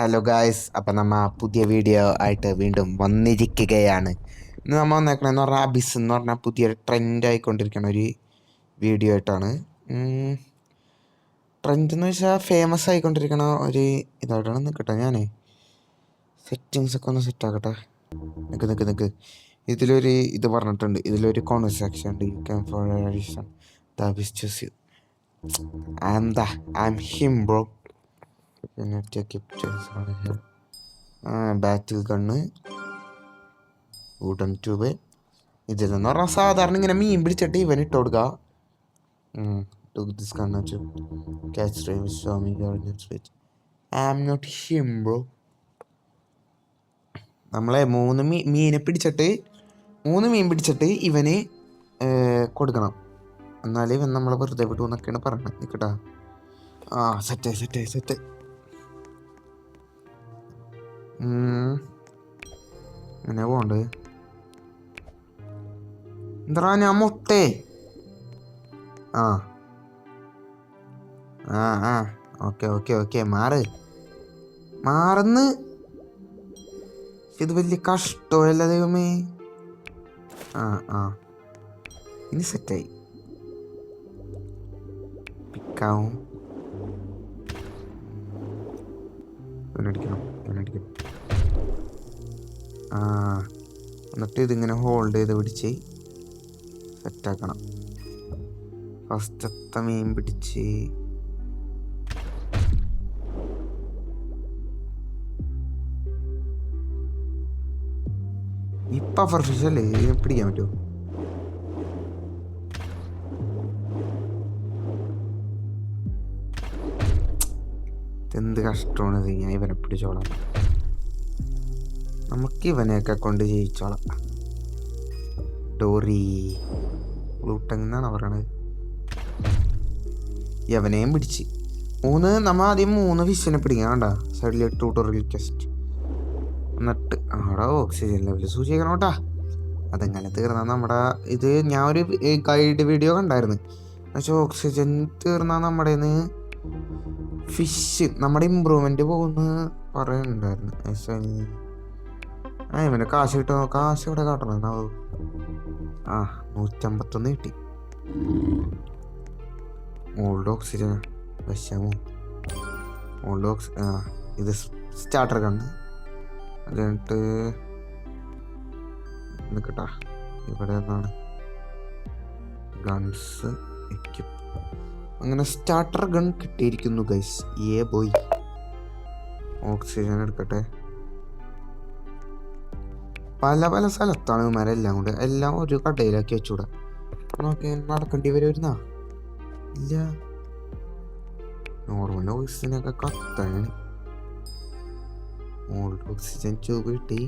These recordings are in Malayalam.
ഹലോ ഗായ്സ്, അപ്പം നമ്മൾ പുതിയ വീഡിയോ ആയിട്ട് വീണ്ടും വന്നിരിക്കുകയാണ്. ഇന്ന് നമ്മൾ വന്നേക്കണെന്ന് പറഞ്ഞാൽ അബിസ് എന്ന് പറഞ്ഞാൽ പുതിയൊരു ട്രെൻഡ് ആയിക്കൊണ്ടിരിക്കുന്ന ഒരു വീഡിയോ ആയിട്ടാണ്. ട്രെൻഡ് എന്ന് വെച്ചാൽ ഫേമസ് ആയിക്കൊണ്ടിരിക്കണ ഒരു ഇതായിട്ടാണ്. നിൽക്കട്ടെ, ഞാനേ സെറ്റിങ്സ് ഒക്കെ ഒന്ന് സെറ്റ് ആക്കട്ടെ. നിൽക്ക് ഇതിലൊരു ഇത് പറഞ്ഞിട്ടുണ്ട്. ഇതിലൊരു കോൺവെർസേഷൻ ഉണ്ട്. യു ക്യാൻ ഫോർ എന്താ ഐ എം ഹിം ബ്രോ. പിന്നെ ബാറ്റിൽ ഗണ്ണ്, വുഡൻ ട്യൂബ്. ഇതിലെന്ന് പറഞ്ഞാൽ സാധാരണ ഇങ്ങനെ മീൻ പിടിച്ചിട്ട് ഇവൻ ഇട്ട് കൊടുക്കുക. നമ്മളെ മൂന്ന് മീൻ പിടിച്ചിട്ട് ഇവന് കൊടുക്കണം. എന്നാലേ ഇവൻ നമ്മളെ വെറുതെ വിട്ടു എന്നൊക്കെയാണ് പറഞ്ഞത്. നിൽക്കട്ടാ, സെറ്റ് അങ്ങനെ പോണ്ട്. എന്താ ഞാൻ മുട്ടേ ഓക്കെ മാറുന്ന്. ഇത് വലിയ കഷ്ടമല്ല ദൈവമേ. ഇനി സെറ്റായി പിക്കാവും. ഇവനടിക്കണം. എന്നിട്ട് ഇതിങ്ങനെ ഹോൾഡ് ചെയ്ത് പിടിച്ച് സെറ്റാക്കണം. ഫസ്റ്റത്തെ മീൻ പിടിച്ച് ഈ പവർ ഫിഷ് അല്ലേ പിടിക്കാൻ പറ്റുമോ? എന്ത് കഷ്ടമാണ് ഇത്. ഞാൻ ഇവനെ പിടിച്ചോളാം. നമുക്ക് ഇവനെയൊക്കെ കൊണ്ട് ജയിച്ചോളാം. ഡോറി ബ്ലൂട്ടങ് എന്നാണ് പറയണത്. യവനെയും പിടിച്ച് നമ്മൾ ആദ്യം 3 ഫിഷിനെ പിടിക്കാം. വേണ്ട സൈഡിൽ ട്യൂട്ടോറിയൽ ടെസ്റ്റ്. എന്നിട്ട് അവിടെ ഓക്സിജൻ ലെവൽ സൂക്ഷിക്കണം കേട്ടാ. അതെങ്ങനെ തീർന്നാൽ നമ്മുടെ ഇത് ഞാൻ ഒരു ഗൈഡ് വീഡിയോ കണ്ടായിരുന്നു. പക്ഷെ ഓക്സിജൻ തീർന്നാൽ നമ്മുടെ ഫിഷ് നമ്മുടെ ഇമ്പ്രൂവ്മെന്റ് പോകുന്ന പറയുന്നുണ്ടായിരുന്നു. ഇവന് കാശ് കിട്ടുമോ? കാശ് ഇവിടെ കാട്ടണം. 151 കിട്ടി. ഓൾഡ് ഓക്സിജൻ വിഷമോ? ഇത് സ്റ്റാർട്ടർ കണ്ണ്. അത് കഴിഞ്ഞിട്ട് നിൽക്കട്ടാ, ഇവിടെ നിന്നാണ് ഗൺസ് എക്യുപ്പ്. അങ്ങനെ സ്റ്റാർട്ടർ ഗൺ കിട്ടിയിരിക്കുന്നു ഗൈസ്. ബോയ് ഓക്സിജൻ എടുക്കട്ടെ. പല സ്ഥലത്താണ് ഇവന്മാരെല്ലാം കൊണ്ട് എല്ലാം ഒരു കടയിലാക്കി വെച്ചൂടാ. നോക്കി നടക്കേണ്ടി വരുന്ന ഇല്ല. നോർമൽ ഓക്സിജനൊക്കെ കത്താണ്. ഓൾഡ് ഓക്സിജൻ ട്യൂബ് കിട്ടി.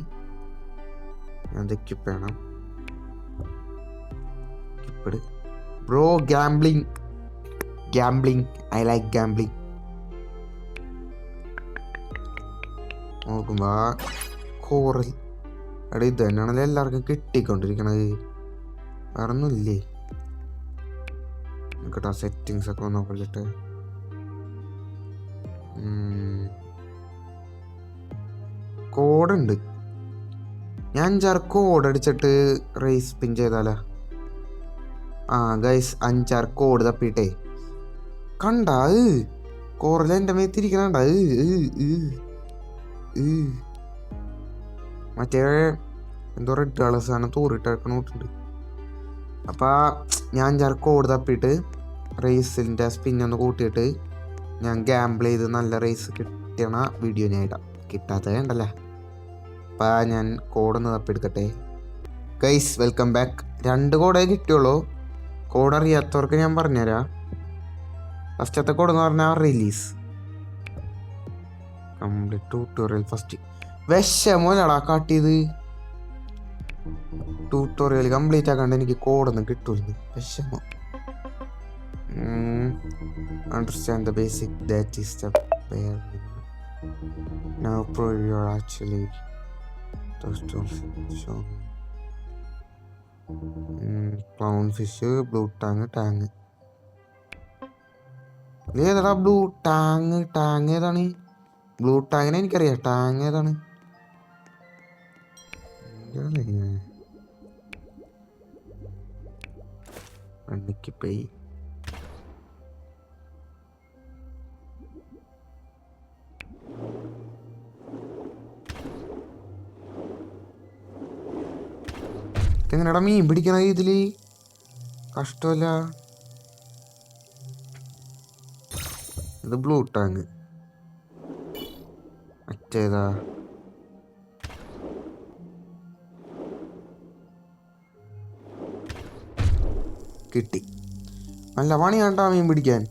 അത് എക്യുപ്പ് ചെയ്യണം. Bro gambling I like gambling. നോക്കുമ്പോ കോറൽ അവിടെ ഇത് തന്നെയാണല്ലോ എല്ലാവർക്കും കിട്ടിക്കൊണ്ടിരിക്കണത്. വേറൊന്നുമില്ലേ? കേട്ടോ, സെറ്റിങ്സ് ഒക്കെ ഒന്ന് നോക്കിട്ട് കോഡുണ്ട്. ഞാൻ 5-6 കോഡ് അടിച്ചിട്ട് റേസ് പിൻ ചെയ്താലാ? ഗൈസ് 5-6 കോഡ് തപ്പിട്ടേ കണ്ടാ കോറൽ എൻ്റെ മേത്തിരിക്കണ. മറ്റേ എന്തോ റെഡ് കളർ സാധനം തൂറിട്ടിട്ടുണ്ട്. അപ്പം ഞാൻ 5-6 കോഡ് തപ്പിയിട്ട് റേസിൻ്റെ സ്പിന്നൊന്ന് കൂട്ടിയിട്ട് ഞാൻ ഗാംബിൾ ചെയ്ത് നല്ല റേസ് കിട്ടണ വീഡിയോ ഞാൻ ഇടാം. കിട്ടാത്തത് ഉണ്ടല്ലേ. അപ്പം ഞാൻ കോഡൊന്ന് തപ്പിയെടുക്കട്ടെ. Guys welcome back. 2 കോഡേ കിട്ടിയുള്ളൂ. കോഡ് അറിയാത്തവർക്ക് ഞാൻ പറഞ്ഞുതരാം. ഫസ്റ്റത്തെ കോഡ് എന്ന് പറഞ്ഞാൽ റിലീസ് കംപ്ലീറ്റ് ട്യൂട്ടോറിയൽ. ഫസ്റ്റ് വിഷമോലാടാ കാട്ടിയത്. ട്യൂട്ടോറിയൽ കംപ്ലീറ്റ് ആക്കാണ്ട് എനിക്ക് കോഡൊന്നും കിട്ടൂല. വിഷമം. Understand the basic that is the pair now prove you are actually clownfish, blue tang. ഏതാടാ ബ്ലൂ ടാങ്? ഏതാണ്? ബ്ലൂ ടാങ്ങിനെ എനിക്കറിയാം. ടാങ് ഏതാണ്? പൈ എങ്ങനെയാടാ മീൻ പിടിക്കണ ഇതില്? കഷ്ടമല്ല. ഇത് ബ്ലൂ ടാങ്. മറ്റേതാ? കിട്ടി. നല്ല പണി കണ്ടാ മീൻ പിടിക്കാൻ.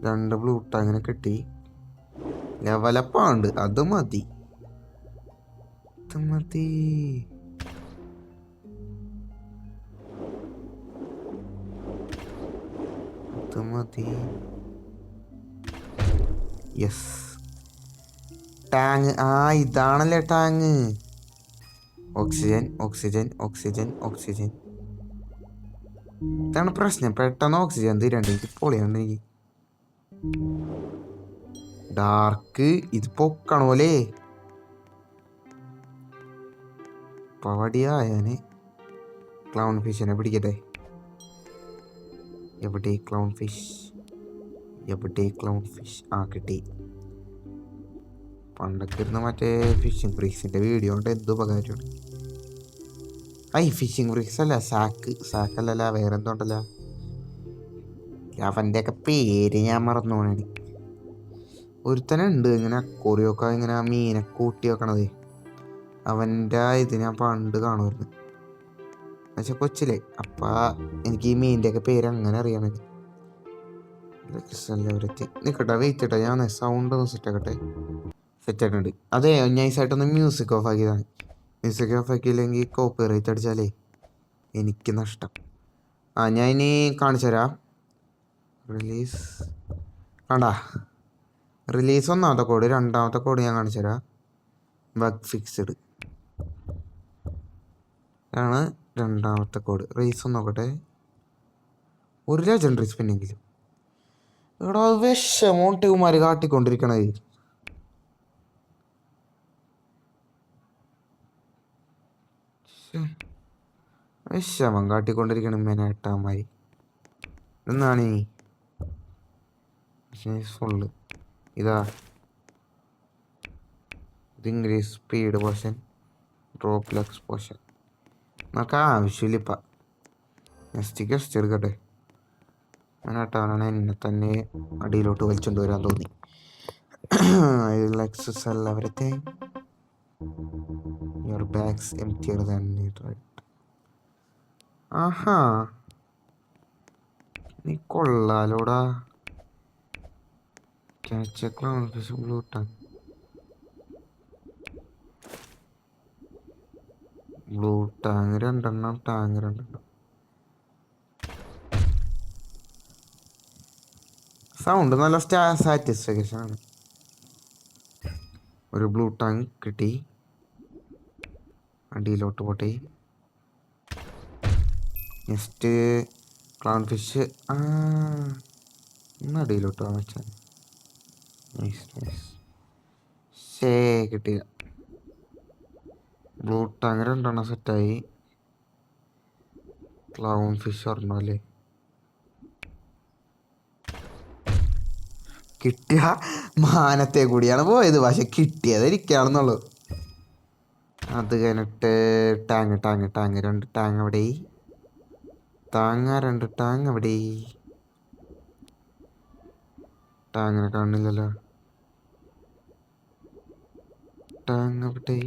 2 ബ്ലൂ ടാങ്ങിനെ കിട്ടി. ലെവലപ്പാണ്ട്. അത് മതി. മതി. മതി. യെസ്. ടാങ്. ഇതാണല്ലേ tongue. Oxygen oxygen oxygen oxygen. ഇതാണ് പ്രശ്നം. പെട്ടെന്ന് ഓക്സിജൻ തീരണ്ട്. എനിക്ക് പൊളിയുണ്ട്. എനിക്ക് ഡാർക്ക് ഇത് പൊക്കണോലേ. പവടിയായാന് ക്ലൗൺ ഫിഷിനെ പിടിക്കട്ടെ. എവിടെ ക്ലൗൺ ഫിഷ്? എവിടെ ക്ലൗൺ ഫിഷ്? കിട്ടി. പണ്ടൊക്കെ ഇരുന്ന് മറ്റേ ഫിഷിംഗ് ബ്രിക്സിന്റെ വീഡിയോ കൊണ്ട് എന്ത് ഉപകാരമാണ്. ഫിഷിംഗ് ബ്രിക്സ് അല്ല, സാക്കല്ല, വേറെന്തോണ്ടല്ല. അവൻ്റെ ഒക്കെ പേര് ഞാൻ മറന്നു പോണേ. ഒരുത്തനുണ്ട് ഇങ്ങനെ അക്കോറിയൊക്കെ ഇങ്ങനെ മീനെ കൂട്ടി വെക്കണത്. അവൻ്റെ ഇത് ഞാൻ പണ്ട് കാണുമായിരുന്നു എന്നുവെച്ചാൽ കൊച്ചിലെ. അപ്പം എനിക്ക് ഈ മീനിൻ്റെ ഒക്കെ പേര് അങ്ങനെ അറിയാൻ. നിൽക്കട്ടെ, വെയിറ്റ് ഇട്ടെ, ഞാൻ സൗണ്ട് ഒന്ന് സെറ്റാക്കട്ടെ. സെറ്റാക്കുന്നുണ്ട്. അതെ, നൈസായിട്ടൊന്ന് മ്യൂസിക് ഓഫ് ആക്കിയതാണ്. മ്യൂസിക് ഓഫ് ആക്കിയില്ലെങ്കിൽ കോപ്പി റൈറ്റ് അടിച്ചാലേ എനിക്ക് നഷ്ടം. ഞാൻ ഇനി കാണിച്ചു തരാം. റിലീസ് കണ്ടാ? റിലീസ് 1ാമത്തെ കോഡ്, 2ാമത്തെ കോഡ് ഞാൻ കാണിച്ചു തരാം. ബഗ് ഫിക്സ്ഡ് ആണ് 2ാമത്തെ കോഡ്. റേസ് ഒന്ന് നോക്കട്ടെ. ഒരു ലെജൻഡറി സ്പിന്നെങ്കിലും. ഇവിടെ വിഷമോട്ടിമാര് കാട്ടിക്കൊണ്ടിരിക്കണത്. വിഷമം കാട്ടിക്കൊണ്ടിരിക്കണ മെനേട്ടാമായി. എന്നാണ് ഫുള്ള് ഇതാ. ഇത് English speed potion, drop lux potion. നമുക്ക് ആവശ്യമില്ല ഇപ്പം. ഗസ്റ്റ് എടുക്കട്ടെ. മെനേട്ടാവനാണ് എന്നെ തന്നെ അടിയിലോട്ട് വലിച്ചുകൊണ്ട് വരാൻ തോന്നി. ലക്സസ് എല്ലാവരത്തെ your bags emptier than it, right? ആഹാ, നീ കൊള്ളാലോടാ. Catch clownfish, blue tang. Blue tang 2 tang 2. Sound നല്ല സാറ്റിസ്ഫാക്ഷൻ ആണ്. ഒരു ബ്ലൂ ടാങ് കിട്ടി. അടിയിലോട്ട് പോട്ടെ. Next clownfish. ഒന്ന് അടിയിലോട്ട് പോകാൻ വെച്ചാൽ കിട്ടില്ല. ബ്ലൂ ടാങ് 2 സെറ്റായി. ക്ലൗൺ ഫിഷ് ഒരെണ്ണല്ലേ കിട്ടിയ. മാനത്തെ കൂടിയാണ് പോയത്, പക്ഷെ കിട്ടിയത് ഇരിക്കുകയാണെന്നുള്ളൂ. അത് കഴിഞ്ഞിട്ട് ടാങ് 2 ടാങ് അവിടെ. 2 ടാങ് അവിടെ. ടാങ്ങിനെ കാണുന്നില്ലല്ലോ. ടാങ് അവിടെ.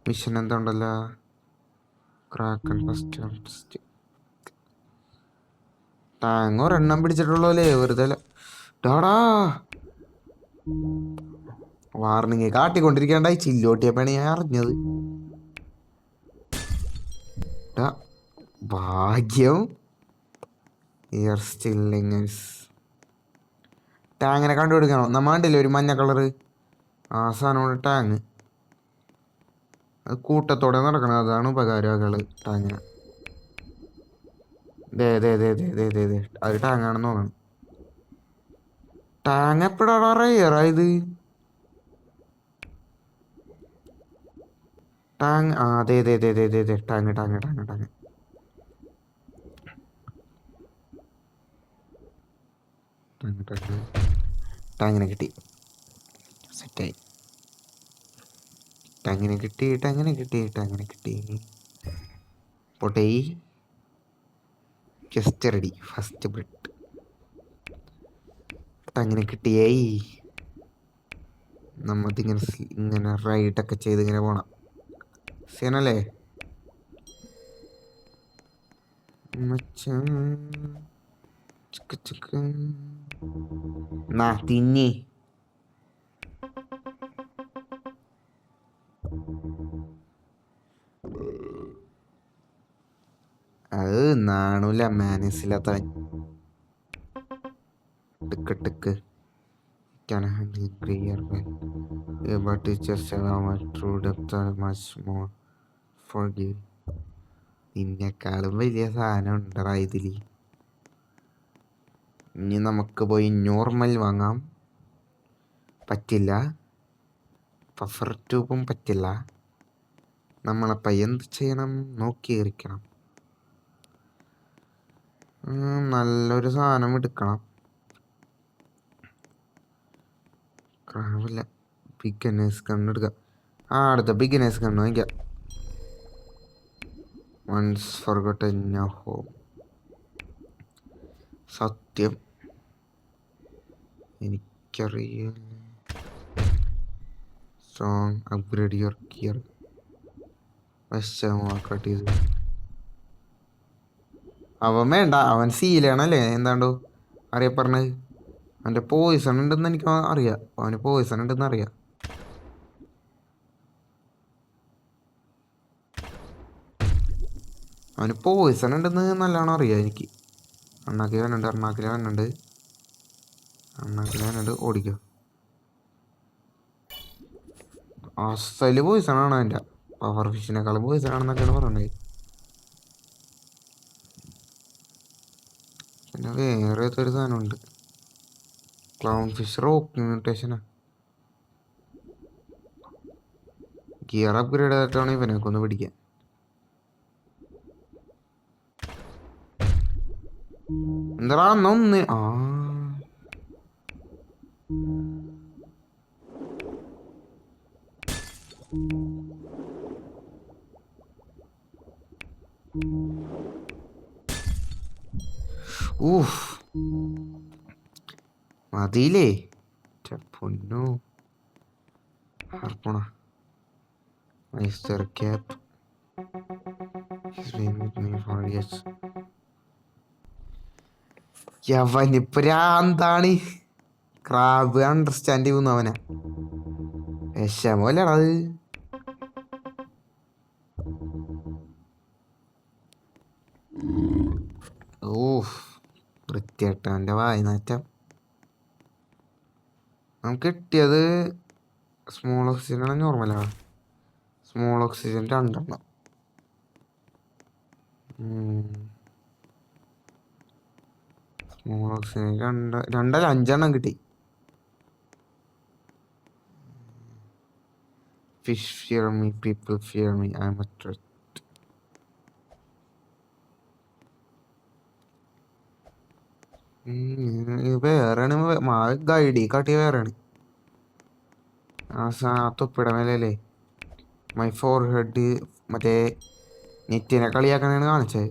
മിഷൻ എന്താ ഉണ്ടല്ലോ. Cracking first. ടാങ് 1 പിടിച്ചിട്ടുള്ളൂ അല്ലേ, വെറുതെ ഡാടാ. വാർണിങ് കാട്ടിക്കൊണ്ടിരിക്കണ്ടായി. ചില്ലോട്ടിയപ്പോഴാണ് ഞാൻ അറിഞ്ഞത്. ഭാഗ്യം. ടാങ്ങിനെ കണ്ടുപിടിക്കണം. നമ്മ കണ്ടില്ലേ ഒരു മഞ്ഞ കളറ്? സാധനമാണ് ടാങ്. അത് കൂട്ടത്തോടെ നടക്കണം. അതാണ് ഉപകാരങ്ങള് ടാങ്ങിന്. അത് ടാങ്ങാണെന്ന് തോന്നണം. ടാങ് എപ്പോഴാണ് റയറായത്? ടാങ് അതെ അതെ അതെ അതെ അതെ അതെ tang tang tang tang tang tang ടാങ്ങിനെ കിട്ടി. സെറ്റായി. ടാങ്ങിനെ കിട്ടി ടാങ്ങിനെ കിട്ടി ടാങ്ങിനെ കിട്ടി. പോട്ടെ. Just ready. ഫസ്റ്റ് ബ്രെഡ് ടാങ്ങിനെ കിട്ടിയേ. നമ്മതിങ്ങനെ ഇങ്ങനെ റൈഡൊക്കെ ചെയ്ത് ഇങ്ങനെ പോണം. സീനല്ലേ മച്ചാൻ? ചിക്ക് ചിക്ക് നാ തിന്നി. അത് നാണൂല മാനസില്ലാത്തവൻ. Tick tick can handle clear well, but it's just how much true depth and much more forgive. നിന്നെക്കാളും വലിയ സാധനം ഉണ്ടടാ ഇതിൽ. ഇനി നമുക്ക് പോയി നോർമൽ വാങ്ങാം. പറ്റില്ല. പഫർ ട്യൂബും പറ്റില്ല. നമ്മളപ്പം എന്ത് ചെയ്യണം? നോക്കിയിരിക്കണം. നല്ലൊരു സാധനം എടുക്കണം. ക്രാവില്ല. ബിഗിനേഴ്സ് കണ്ണെടുക്കാം. അടുത്ത ബിഗിനേഴ്സ് കണ്ണ് വാങ്ങിക്കാം. Once forgotten now home. സത്യം എനിക്കറിയാം. Strong upgrade your gear. Workout ചെയ്തു. അവൻ വേണ്ട, അവൻ സീലാണല്ലേ എന്താണ്ടോ അറിയപ്പറഞ്ഞത്. അവൻ്റെ പോയിസൺ ഉണ്ടെന്ന് എനിക്ക് അറിയാം. അവന് പോയിസൺ ഉണ്ടെന്ന് അറിയാം. അവന് പോയിസൺ ഉണ്ടെന്ന് നല്ലോണം അറിയാം എനിക്ക്. അണ്ണാക്കിൽ വേണുണ്ട് അണ്ണാക്കിൽ വേണുണ്ട് അണ്ണാക്കിൽ വേണുണ്ട്. ഓടിക്കോ. അസല് പോയിസൺ ആണ് അവൻ്റെ. പവർ ഫിഷിനേക്കാളും പോയിസൺ ആണെന്നൊക്കെയാണ് പറഞ്ഞത്. പിന്നെ വേറെ ഏതൊരു സാധനമുണ്ട്. ക്ലൗൺ ഫിഷ് റോക്ക് മ്യൂട്ടേഷനാ. ഗിയർ അപ്ഗ്രേഡ് ആയിട്ടാണ് ഇവനൊക്കെ ഒന്ന് പിടിക്കാൻ. എന്താ അന്നൊന്ന് മതിയില്ലേ? പൊന്നോ. ഹർപ്പണ മൈസ്റ്റർ ക്യാപ്പ്. യവന് പ്രാന്താണ്. ക്രാബ് അണ്ടർസ്റ്റാൻഡ് ചെയ്യുന്നു അവനെ. വിഷമല്ലടാ അത്. വൃത്തിയായിട്ടവൻ്റെ വായനാറ്റം. നമുക്ക് കിട്ടിയത് സ്മോൾ ഓക്സിജനാണ് നോർമലാണ്. സ്മോൾ ഓക്സിജൻ 2 സ്മോൾ ഓക്സിജൻ 2 5 കിട്ടി. Fish fear me, people fear me, I am a threat. വേറെയാണ് ഗൈഡി കാട്ടിയ വേറെയാണ്. തൊപ്പിട മേലല്ലേ മൈ ഫോർ ഹെഡ് മറ്റേ നെറ്റിനെ കളിയാക്കണാണ് കാണിച്ചത്.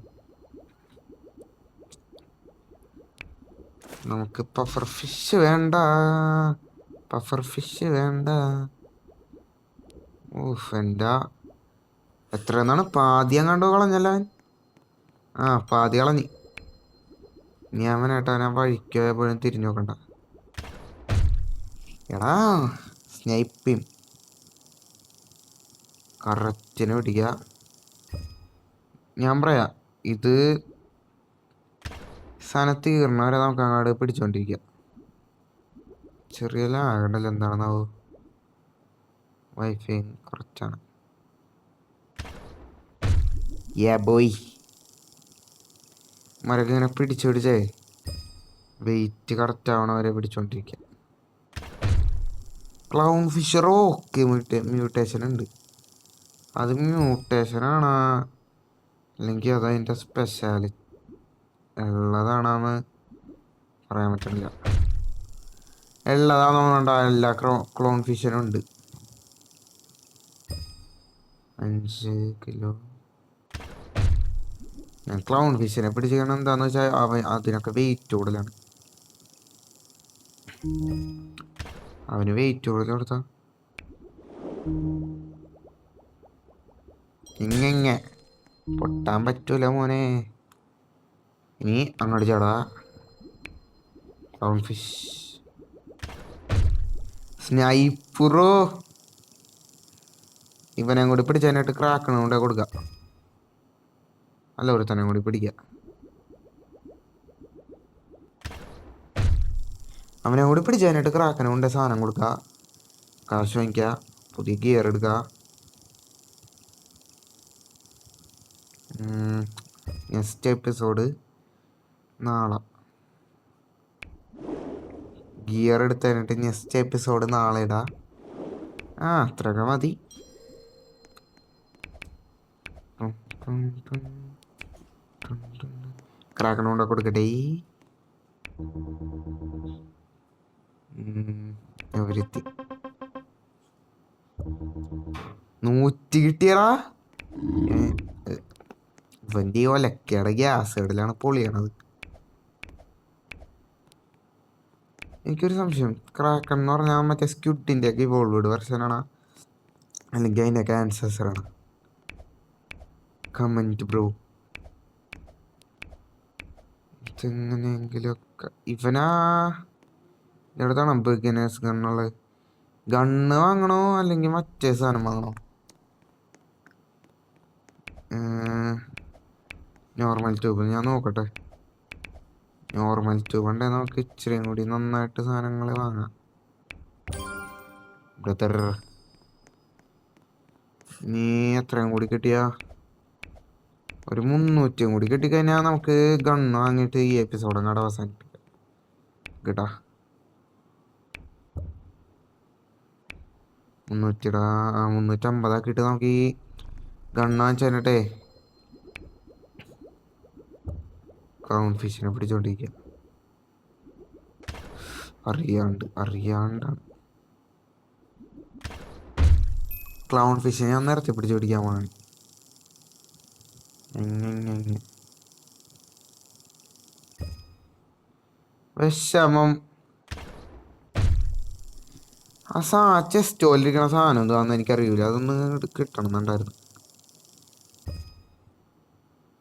നമുക്ക് പഫർ ഫിഷ് വേണ്ട. പഫർ ഫിഷ് വേണ്ട. എൻ്റെ എത്ര എന്നാണ് പാതി അങ്ങാണ്ടോ കളഞ്ഞല്ലോ അവൻ. പാതി കളഞ്ഞ്. ഇനി അവനായിട്ട് അവനെ വഴിക്കോ എപ്പോഴും തിരിഞ്ഞു നോക്കണ്ട. എടാ സ്നൈപ്പിം കറക്റ്റിന് പിടിക്കുക. ഞാൻ പറയാം, ഇത് സാധനം തീർന്നവരെ നമുക്ക് അങ്ങോട്ട് പിടിച്ചോണ്ടിരിക്കുക. ചെറിയ ലാഗണ്ടല്ലോ, എന്താണെന്നാവോ? വൈഫൈ കുറച്ചാണ്. ബോയ് മരൊക്കെ ഇങ്ങനെ പിടിച്ചേ വെയിറ്റ് കറക്റ്റ് ആവണവരെ പിടിച്ചോണ്ടിരിക്കുക. ക്ലൗൺ ഫിഷർ ഓക്കെ മ്യൂട്ടേഷൻ ഉണ്ട്. അത് മ്യൂട്ടേഷനാണ് അല്ലെങ്കിൽ അതതിൻ്റെ സ്പെഷ്യാലിറ്റി ഉള്ളതാണെന്ന് പറയാൻ പറ്റില്ല. ഉള്ളതാണെന്നുണ്ടോ എല്ലാ ക്ലോൺ ഫിഷനും ഉണ്ട്. 5 കിലോ. ഞാൻ ക്ലൗൺ ഫിഷിനെ പിടിച്ചിരിക്കണം എന്താന്ന് വെച്ചാൽ അതിനൊക്കെ വെയിറ്റ് കൂടുതലാണ്. അവന് വെയിറ്റ് കൂടുതൽ കൊടുത്താ ഇങ്ങനെ പൊട്ടാൻ പറ്റൂല മോനെ. ഇനി അങ്ങോട്ട് ചാടാ. Clown fish സ്നൈപ്പറോ. ഇവനെ കൂടി പിടിച്ചതിനായിട്ട് ക്രാക്കണ കൊണ്ട് കൊടുക്കുക. അല്ല ഒരു തന്നെ കൂടി പിടിക്കുക. അവനെ കൂടി പിടിച്ചതിനായിട്ട് ക്രാക്കണ കൊണ്ട് സാധനം കൊടുക്കുക. കാശ് വാങ്ങിക്കുക. പുതിയ ഗിയർ എടുക്കുക. നെക്സ്റ്റ് എപ്പിസോഡ് നാളെ. ഗിയർ എടുത്ത് കഴിഞ്ഞിട്ട് നെക്സ്റ്റ് എപ്പിസോഡ് നാളെ ഇടാം. അത്രയൊക്കെ മതി. ക്രാക്കണ കൊണ്ട് കൊടുക്കട്ടെ. എവരിത്തി 100 കിട്ടിയടാ. ഇവൻ്റെ ഒലക്കയുടെ ഗ്യാസ് ഇടലാണ് പൊളിയണത്. എനിക്കൊരു സംശയം, ക്രാക്കൺ എന്ന് പറഞ്ഞാൽ മറ്റേ സ്ക്യൂട്ടിൻ്റെ ഒക്കെ ഇവോൾവ്ഡ് വെർഷനാണ് അല്ലെങ്കിൽ അതിൻ്റെയൊക്കെ ആൻസസറാണ്? Comment bro. ഇതെങ്ങനെയെങ്കിലുമൊക്കെ ഇവനാ എവിടത്താണ് ബിഗിനേഴ്സ് ഗണ്ണുള്ളത്? ഗണ്ണ് വാങ്ങണോ അല്ലെങ്കിൽ മറ്റേ സാധനം വാങ്ങണോ? നോർമൽ ട്യൂബ് ഞാൻ നോക്കട്ടെ. നോർമൽ ട്യൂബ് ഉണ്ടേ നമുക്ക് ഇച്ചിരിയും കൂടി നന്നായിട്ട് സാധനങ്ങൾ വാങ്ങാം. ബ്രദർ നീ എത്രയും കൂടി കിട്ടിയാ? ഒരു 300 കൂടി കിട്ടിക്കഴിഞ്ഞാൽ നമുക്ക് ഗണ്ണ് വാങ്ങിയിട്ട് ഈ എപ്പിസോഡ് അങ്ങോട്ട് അവസാനിപ്പിക്കാം. കേട്ടാ 350 ആക്കിയിട്ട് നമുക്ക് ഈ ഗണ്ണ് വാങ്ങിച്ചു തന്നിട്ടേ ക്ലൗൺ ഫിഷിനെ പിടിച്ചോണ്ടിരിക്കുക. അറിയാണ്ടാണ് ക്ലൗൺ ഫിഷിനെ ഞാൻ നേരത്തെ പിടിച്ചു പിടിക്കാൻ പോണാണ്. വിഷമം. ചെസ്റ്റ് പോലിരിക്കണ സാധനം എന്താണെന്ന് എനിക്കറിയില്ല. അതൊന്ന് കിട്ടണം എന്നുണ്ടായിരുന്നു.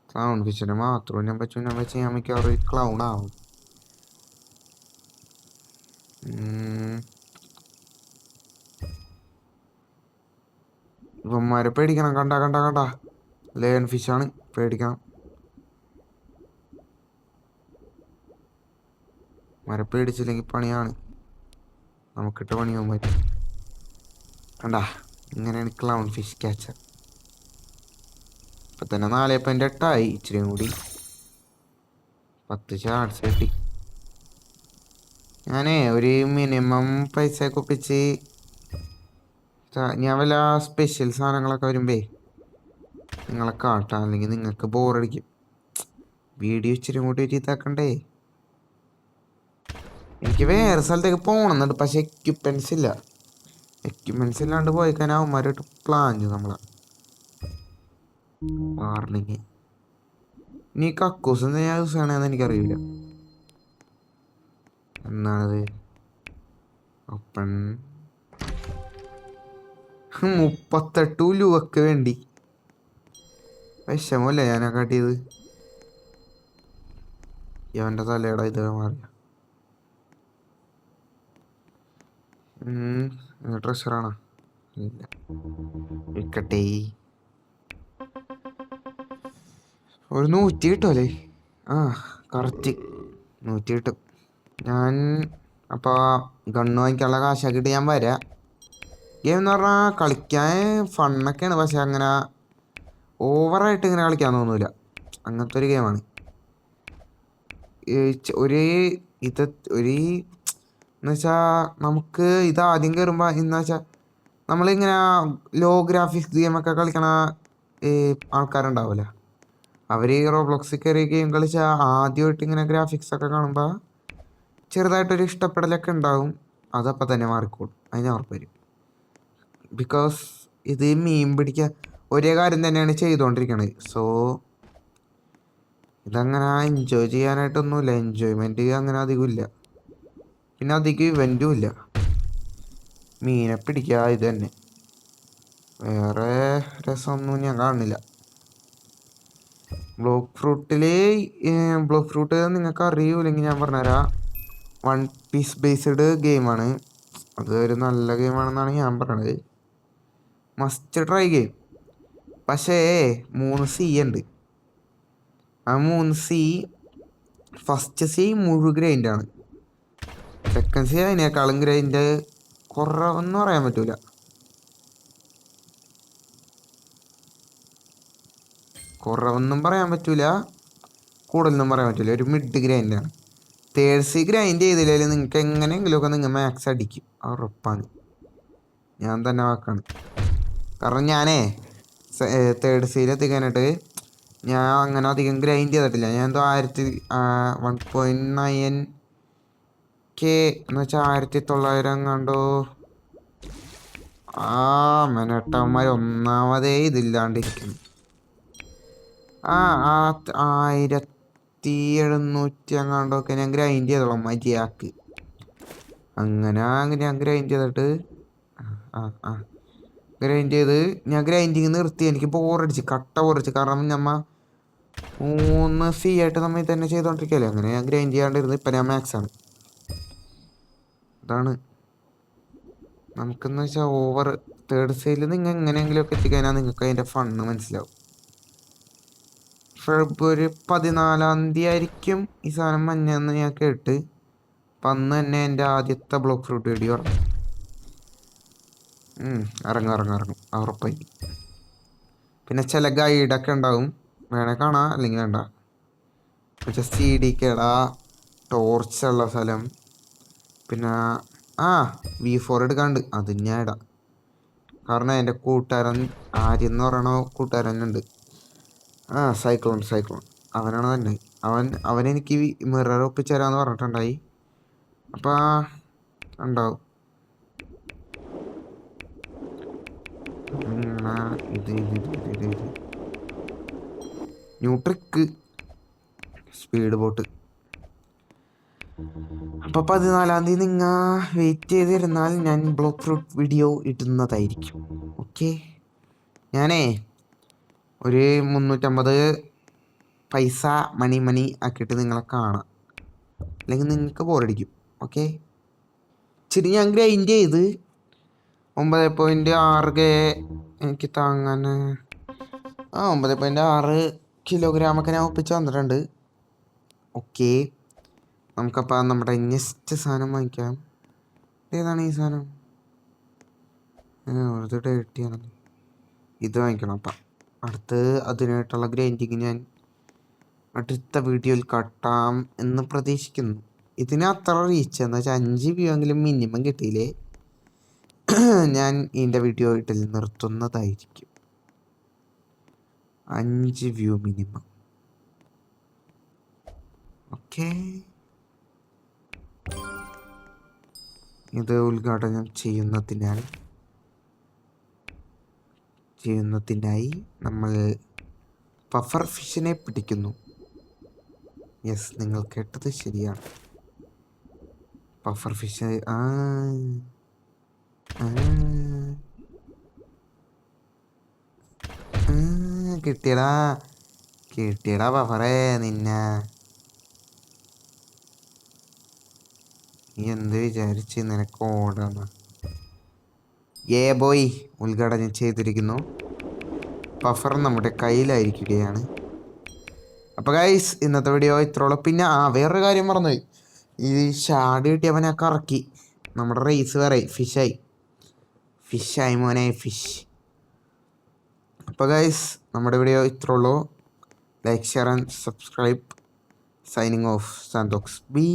ക്ലൗൺ ഫിഷിനെ മാത്രം ഞാൻ വെച്ച് ഞാൻ മിക്കവാറും ക്ലൗൺ ആവും. ഇവന്മാരെ പേടിക്കണം. കണ്ട ലയൺ ഫിഷാണ്, പേടിക്കണം. മര പേടിച്ചില്ലെങ്കിൽ പണിയാണ്, നമുക്കിട്ട് പണിയാൻ പറ്റും. കണ്ടാ ഇങ്ങനെയാണ് ക്ലൗൺ ഫിഷ് ക്യാച്ചർ. ഇപ്പം തന്നെ 4.8 ഇച്ചിരിയും കൂടി 10 ഷാർട്സ് കിട്ടി. ഞാനേ ഒരു മിനിമം പൈസ ഒപ്പിച്ച് ഞാൻ വല്ല സ്പെഷ്യൽ സാധനങ്ങളൊക്കെ വരുമ്പേ നിങ്ങളെ കാട്ടാം, അല്ലെങ്കിൽ നിങ്ങൾക്ക് ബോറടിക്കും. വീഡിയോ ഇച്ചിരി കൂട്ടി ഇതാക്കണ്ടേ. എനിക്ക് വേറെ സ്ഥലത്തേക്ക് പോകണമെന്നുണ്ട്, പക്ഷെ എക്യുപ്മെൻറ്റ്സ് ഇല്ല. എക്യുപ്മെൻറ്റ്സ് ഇല്ലാണ്ട് പോയി കഴിഞ്ഞാൽ അവന്മാരായിട്ട് പ്ലാൻ ചെയ്യും നമ്മളെ. വാർണിങ്. ഇനി കക്കൂസ് എന്താ ഞാൻ യൂസ് ചെയ്യണമെന്ന് എനിക്കറിയില്ല. എന്നാണത് ഓപ്പൺ 38 രൂപക്ക് വേണ്ടി വിഷമല്ലേ ഞാനാ കാട്ടിയത്. ഇവൻ്റെ തലയുടെ ഇത് മാറിയ ട്രഷറാണോ? ഇല്ല, വിൽക്കട്ടെ. ഒരു 100 കിട്ടുമല്ലേ? കറക്റ്റ് 100 കിട്ടും. ഞാൻ അപ്പോൾ ഗണ്ണ് വാങ്ങിക്കാനുള്ള കാശാക്കിയിട്ട് ഞാൻ വരാം. ഗെയിം എന്ന് പറഞ്ഞാൽ കളിക്കാൻ ഫണ്ണൊക്കെയാണ്, പക്ഷെ അങ്ങനെ ഓവറായിട്ട് ഇങ്ങനെ കളിക്കാൻ തോന്നില്ല. അങ്ങനത്തെ ഒരു ഗെയിമാണ്. ഒരു എന്നുവെച്ചാൽ നമുക്ക് ഇത് ആദ്യം കയറുമ്പോൾ എന്ന് വെച്ചാൽ നമ്മളിങ്ങനെ ലോ ഗ്രാഫിക്സ് ഗെയിമൊക്കെ കളിക്കണ ആൾക്കാരുണ്ടാവില്ല, അവർ ഈ റോബ്ലോക്സിൽ കയറി ഗെയിം കളിച്ചാൽ ആദ്യമായിട്ട് ഇങ്ങനെ ഗ്രാഫിക്സ് ഒക്കെ കാണുമ്പോൾ ചെറുതായിട്ടൊരു ഇഷ്ടപ്പെടലൊക്കെ ഉണ്ടാവും. അതപ്പം തന്നെ മാറിക്കോളും, അതിന് ഉറപ്പ് വരും. ബിക്കോസ് ഇത് മീൻ പിടിക്കുക ഒരേ കാര്യം തന്നെയാണ് ചെയ്തുകൊണ്ടിരിക്കണത്. സോ ഇതങ്ങനെ എൻജോയ് ചെയ്യാനായിട്ടൊന്നുമില്ല, എൻജോയ്മെൻറ്റ് അങ്ങനെ അധികം ഇല്ല, പിന്നെ അധികം ഇവൻറ്റും ഇല്ല. മീനെ പിടിക്കുക ഇത് തന്നെ, വേറെ രസമൊന്നും ഞാൻ കാണുന്നില്ല. ബ്ലോക്ക് ഫ്രൂട്ട് നിങ്ങൾക്ക് അറിയൂല്ലെങ്കിൽ ഞാൻ പറഞ്ഞുതരാം. 1 പീസ് ബേസ്ഡ് ഗെയിമാണ്. അത് ഒരു നല്ല ഗെയിമാണെന്നാണ് ഞാൻ പറയണത്. Must try game. പക്ഷേ 3 സി ഉണ്ട്. ആ 3 സി ഫസ്റ്റ് സി ഗ്രൈൻഡാണ്. സെക്കൻഡ് സി അതിനേക്കാളും ഗ്രൈൻഡ് കുറവെന്ന് പറയാൻ പറ്റൂല. കുറവെന്നും പറയാൻ പറ്റൂല, കൂടുതലൊന്നും പറയാൻ പറ്റില്ല, ഒരു മിഡ് ഗ്രൈൻഡാണ്. തേർഡ് സി ഗ്രൈൻഡ് ചെയ്തില്ലെങ്കിൽ നിങ്ങൾക്ക് എങ്ങനെയെങ്കിലുമൊക്കെ നിങ്ങൾ മാക്സ് അടിക്കും, ഉറപ്പാണ്. ഞാൻ തന്നെ വാക്കാണ്. കാരണം ഞാനേ തേർഡ് സിയിൽ എത്തിക്കാനായിട്ട് ഞാൻ അങ്ങനെ അധികം ഗ്രൈൻഡ് ചെയ്തിട്ടില്ല. ഞാൻ എന്തോ 1.9K എന്ന് വെച്ചാൽ 1900 കണ്ടോ. മെനട്ടന്മാർ ഒന്നാമതേ ഇതില്ലാണ്ടിരിക്കുന്നു. 1700 എങ്ങാണ്ടൊക്കെ ഞാൻ ഗ്രൈൻഡ് ചെയ്തോളാം മര്യാദക്ക്. അങ്ങനെ ഞാൻ ഗ്രൈൻഡ് ചെയ്തിട്ട് ഞാൻ ഗ്രൈൻഡിങ് നിർത്തി. എനിക്ക് കട്ട ബോറടിച്ച്. കാരണം നമ്മ 3 സി ആയിട്ട് നമ്മൾ തന്നെ ചെയ്തോണ്ടിരിക്കല്ലേ. അങ്ങനെ ഞാൻ ഗ്രൈൻഡ് ചെയ്യാണ്ടിരുന്നു. ഇപ്പം ഞാൻ മാക്സാണ്. അതാണ് നമുക്കെന്ന് വെച്ചാൽ ഓവർ തേർഡ് സൈഡിൽ നിങ്ങൾ എങ്ങനെയെങ്കിലുമൊക്കെ എത്തിക്കഴിഞ്ഞാൽ നിങ്ങൾക്ക് അതിൻ്റെ ഫണ്ണ് മനസ്സിലാവും. ഫെബ്രുവരി 14 ആയിരിക്കും ഈ സാധനം മഞ്ഞെന്ന് ഞാൻ കേട്ട്. അപ്പം അന്ന് തന്നെ എൻ്റെ ആദ്യത്തെ ബ്ലോക്ക് ഫ്രൂട്ട് വീഡിയോ ഇറങ്ങും ഉറപ്പായി. പിന്നെ ചില ഗൈഡൊക്കെ ഉണ്ടാവും, വേണേ കാണാം അല്ലെങ്കിൽ വേണ്ട. പക്ഷേ CD കേടാ, ടോർച്ചുള്ള സ്ഥലം, പിന്നെ V4 എടുക്കാണ്ട് അത് ഞാൻ ഇടാം. കാരണം എൻ്റെ കൂട്ടുകാരൻ ആര്യന്ന് പറയണ കൂട്ടുകാരനുണ്ട്, സൈക്ലോൺ അവനാണ് തന്നെ. അവനെനിക്ക് മിറർ ഒപ്പിച്ച് തരാമെന്ന് പറഞ്ഞിട്ടുണ്ടായി. അപ്പം ഉണ്ടാവും. New trick speed boat. അപ്പം 14 തീയതി നിങ്ങൾ വെയിറ്റ് ചെയ്തിരുന്നാൽ ഞാൻ ബ്ലോക്ക് ഫ്രൂട്ട് വീഡിയോ ഇടുന്നതായിരിക്കും. ഓക്കെ, ഞാനേ ഒരു 350 പൈസ മണി ആക്കിയിട്ട് നിങ്ങളെ കാണാം, അല്ലെങ്കിൽ നിങ്ങൾക്ക് ബോറടിക്കും. ഓക്കെ, ശരി. ഞാൻ ഗ്രൈൻഡ് ചെയ്ത് 9.6K എനിക്ക് താങ്ങാൻ 9.6 കിലോഗ്രാമൊക്കെ ഞാൻ ഒപ്പിച്ച് വന്നിട്ടുണ്ട്. ഓക്കെ, നമുക്കപ്പോൾ നമ്മുടെ നെക്സ്റ്റ് സാധനം വാങ്ങിക്കാം. ഏതാണ് ഈ സാധനം? ഒരു ഡേറ്റിയാണ് ഇത് വാങ്ങിക്കണം. അപ്പം അടുത്ത് അതിനായിട്ടുള്ള ഗ്രൈൻഡിങ് ഞാൻ അടുത്ത വീഡിയോയിൽ കാട്ടാം എന്ന് പ്രതീക്ഷിക്കുന്നു. ഇതിന് അത്ര റീച്ച് എന്ന് വെച്ചാൽ 5 വ്യൂ എങ്കിലും മിനിമം കിട്ടിയില്ലേ ഞാൻ ഇതിൻ്റെ വീഡിയോ ഇട്ടിൽ നിർത്തുന്നതായിരിക്കും. 5 view minimum. ഓക്കെ, ഇത് ഉദ്ഘാടനം ചെയ്യുന്നതിനായി നമ്മൾ പഫർ ഫിഷിനെ പിടിക്കുന്നു. യെസ്, നിങ്ങൾ കേട്ടത് ശരിയാണ്. Puffer fish. കിട്ടിയടാ പഫറേ നിന്നെ. നീ എന്ത് വിചാരിച്ച് നിനക്ക് ഓടാന്ന്? ബോയ് ഉദ്ഘാടനം ചെയ്തിരിക്കുന്നു. പഫർ നമ്മുടെ കയ്യിലായിരിക്കുകയാണ്. അപ്പോൾ ഗൈസ്, ഇന്നത്തെ വീഡിയോ ഇത്രോളം. പിന്നെ വേറൊരു കാര്യം മറന്നുപോയി. ഈ ഷാഡ് കിട്ടിയപ്പോൾ ഞാൻ കറക്കി, നമ്മുടെ റേസ് വേറെ ഫിഷായി മോനെ, ഫിഷ്. അപ്പോൾ ഗൈസ്, നമ്മുടെ വീഡിയോ ഇത്രയുള്ളൂ. Like, share and subscribe. Signing off സാന്തോക്സ്. ബൈ.